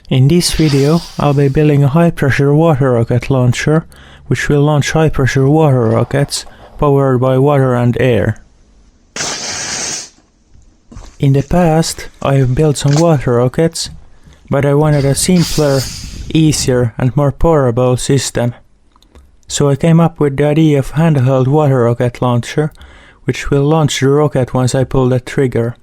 In this video, I'll be building a high-pressure water rocket launcher, which will launch high-pressure water rockets powered by water and air. In the past, I have built some water rockets, but I wanted a simpler, easier and more portable system. So I came up with the idea of handheld water rocket launcher, which will launch the rocket once I pull the trigger.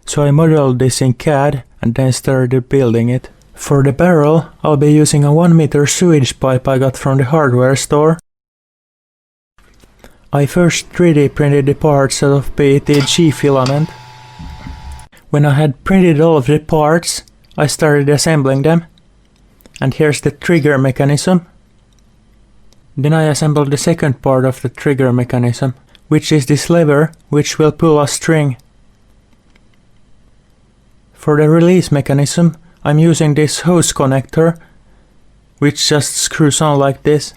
So I modeled this in CAD and then started building it. For the barrel, I'll be using a 1 meter sewage pipe I got from the hardware store. I first 3D printed the parts out of ep2 filament. When I had printed all of the parts, I started assembling them. And here's the trigger mechanism. Then I assembled the second part of the trigger mechanism, which is this lever, which will pull a string. For the release mechanism, I'm using this hose connector, which just screws on like this.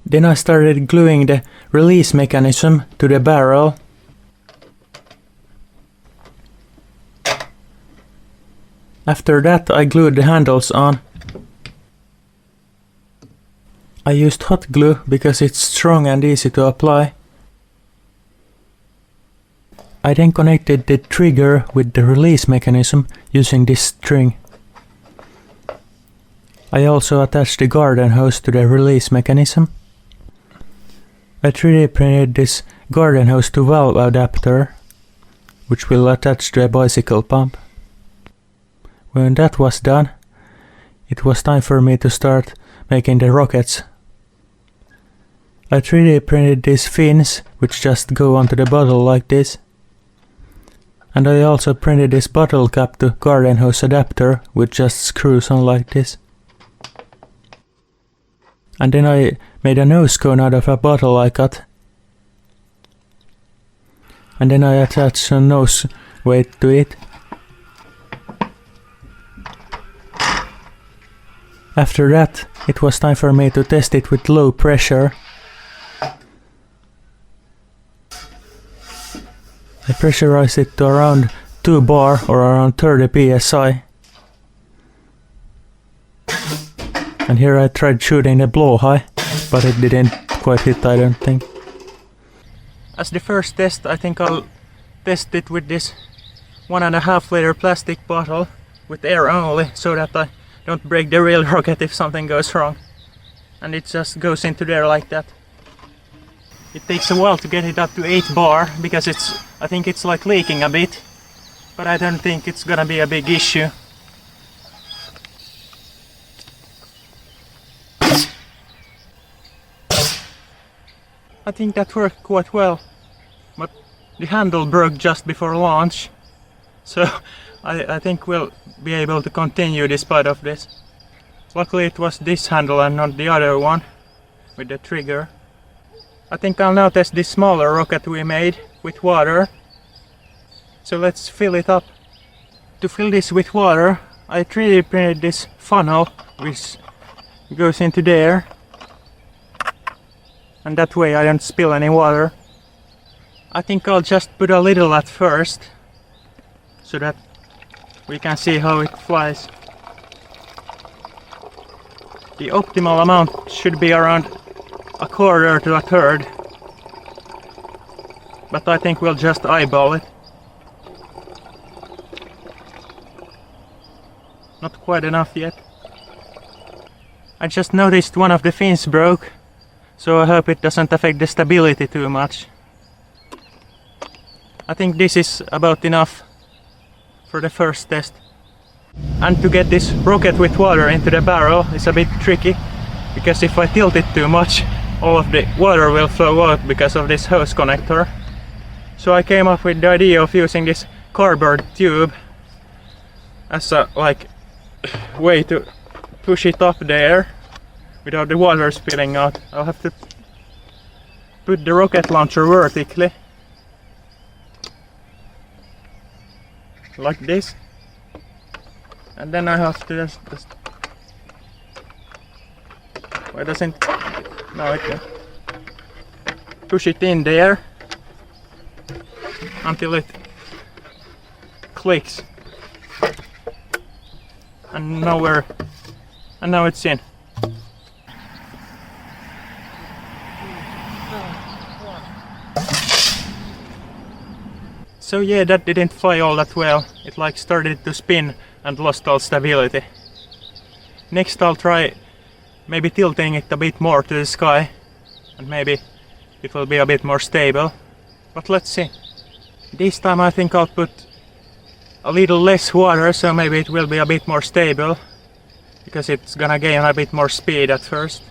Then I started gluing the release mechanism to the barrel. After that, I glued the handles on. I used hot glue because it's strong and easy to apply. I then connected the trigger with the release mechanism using this string. I also attached the garden hose to the release mechanism. I 3D printed this garden hose to valve adapter, which will attach to a bicycle pump. When that was done, it was time for me to start making the rockets. I 3D printed these fins, which just go onto the bottle like this. And I also printed this bottle cap to garden hose adapter, which just screws on like this. And then I made a nose cone out of a bottle I cut. And then I attached a nose weight to it. After that, it was time for me to test it with low pressure. I pressurized it to around 2 bar or around 30 psi. And here I tried shooting the blow high, but it didn't quite hit, I don't think. As the first test, I think I'll test it with this 1.5 liter plastic bottle with air only, so that I don't break the real rocket if something goes wrong. And it just goes into there like that. It takes a while to get it up to 8 bar, because I think it's like leaking a bit, but I don't think it's gonna be a big issue. I think that worked quite well, but the handle broke just before launch, so I think we'll be able to continue despite of this. Luckily it was this handle and not the other one with the trigger. I think I'll now test this smaller rocket we made with water. So let's fill it up. To fill this with water, I 3D printed this funnel which goes into there. And that way I don't spill any water. I think I'll just put a little at first, so that we can see how it flies. The optimal amount should be around 1/4 to 1/3, but I think we'll just eyeball it. Not quite enough yet. I just noticed one of the fins broke, so I hope it doesn't affect the stability too much. I think this is about enough for the first test. And to get this rocket with water into the barrel is a bit tricky, because if I tilt it too much, all of the water will flow out because of this hose connector. So I came up with the idea of using this cardboard tube as a way to push it up there without the water spilling out. I'll have to put the rocket launcher vertically, like this, and then I have to just why doesn't now I can push it in there until it clicks. And now it's in. So yeah, that didn't fly all that well. It like started to spin and lost all stability. Next I'll try maybe tilting it a bit more to the sky, and maybe it will be a bit more stable. But let's see. This time I think I'll put a little less water, so maybe it will be a bit more stable, because it's gonna gain a bit more speed at first.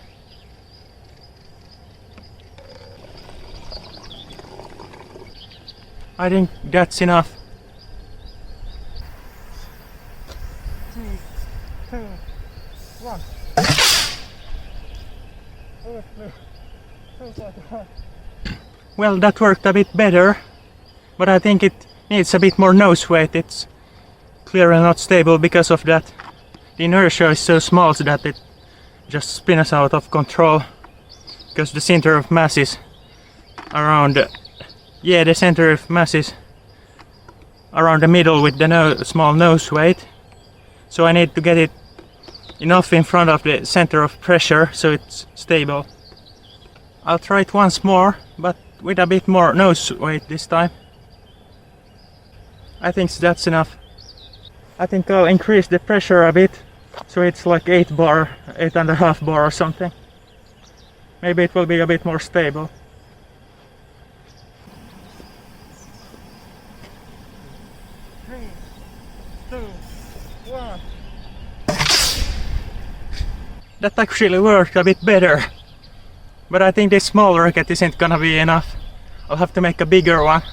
I think that's enough. 3, 2, 1. Well, that worked a bit better, but I think it needs a bit more nose weight. It's clearly not stable because of that. The inertia is so small that it just spins out of control, because the center of mass is around the center of mass is around the middle with the small nose weight. So I need to get it enough in front of the center of pressure so it's stable. I'll try it once more, but with a bit more nose weight this time. I think that's enough. I think I'll increase the pressure a bit, so it's like 8.5 bar or something. Maybe it will be a bit more stable. 3, 2, 1. That actually worked a bit better. But I think this small rocket isn't gonna be enough. I'll have to make a bigger one.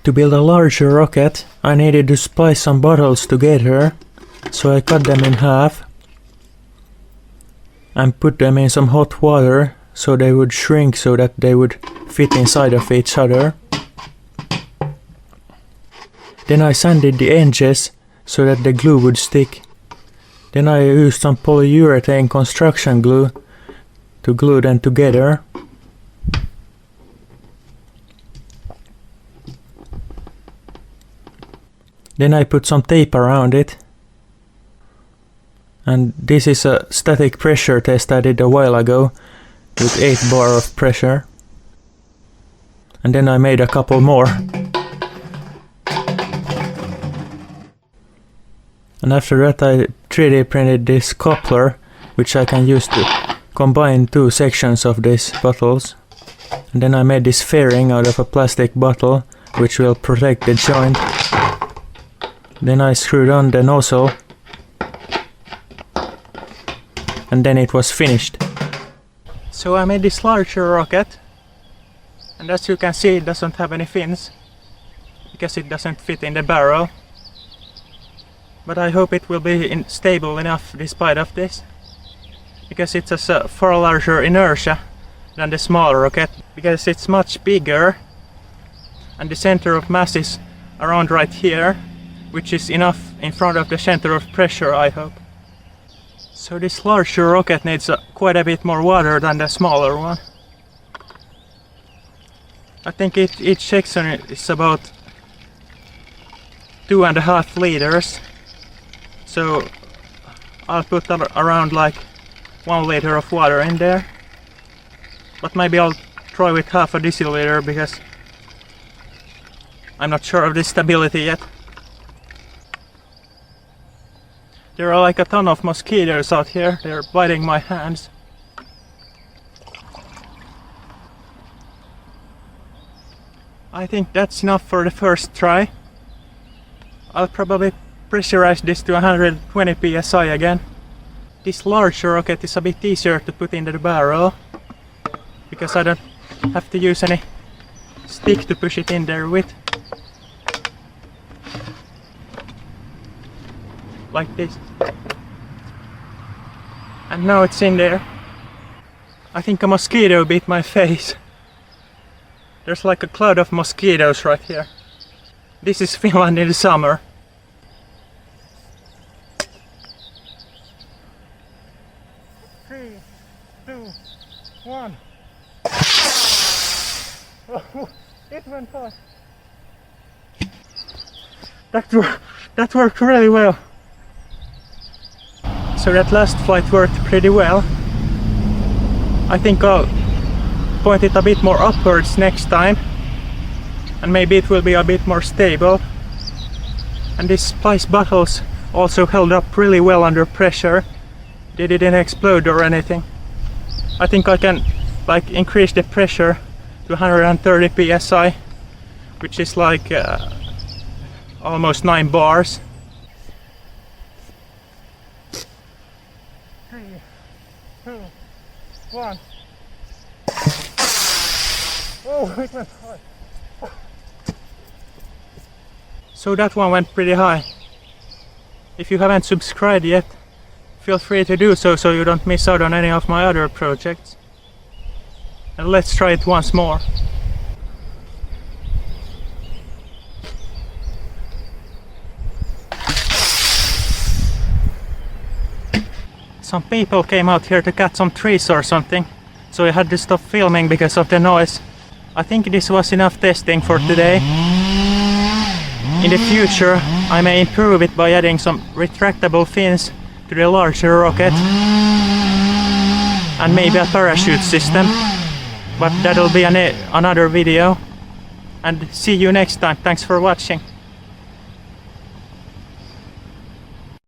To build a larger rocket, I needed to splice some bottles together, so I cut them in half and put them in some hot water so they would shrink so that they would fit inside of each other. Then I sanded the edges so that the glue would stick. Then I used some polyurethane construction glue to glue them together. Then I put some tape around it. And this is a static pressure test I did a while ago with 8 bar of pressure. And then I made a couple more. And after that I 3D printed this coupler, which I can use to combine 2 sections of these bottles. And then I made this fairing out of a plastic bottle, which will protect the joint. Then I screwed on the nozzle. And then it was finished. So I made this larger rocket. And as you can see, it doesn't have any fins, because it doesn't fit in the barrel. But I hope it will be stable enough despite of this, because it has a far larger inertia than the small rocket, because it's much bigger and the center of mass is around right here, which is enough in front of the center of pressure, I hope. So this larger rocket needs quite a bit more water than the smaller one. I think each section is about 2.5 liters. So I'll put around like 1 liter of water in there. But maybe I'll try with half a deciliter, because I'm not sure of the stability yet. There are like a ton of mosquitoes out here. They're biting my hands. I think that's enough for the first try. I'll probably pressurize this to 120 psi again. This larger rocket is a bit easier to put into the barrel, because I don't have to use any stick to push it in there with. Like this. And now it's in there. I think a mosquito bit my face. There's like a cloud of mosquitoes right here. This is Finland in the summer. Three, 2, 1. It went high. That worked really well. So that last flight worked pretty well. I think I'll point it a bit more upwards next time, and maybe it will be a bit more stable. And these spice bottles also held up really well under pressure. They didn't explode or anything. I think I can like increase the pressure to 130 psi, which is like almost 9 bars. 3, 2, 1. Oh, it went high. So that one went pretty high. If you haven't subscribed yet, feel free to do so you don't miss out on any of my other projects. And let's try it once more. Some people came out here to cut some trees or something, so I had to stop filming because of the noise. I think this was enough testing for today. In the future, I may improve it by adding some retractable fins to the larger rocket and maybe a parachute system, but that'll be another video. And see you next time. Thanks for watching.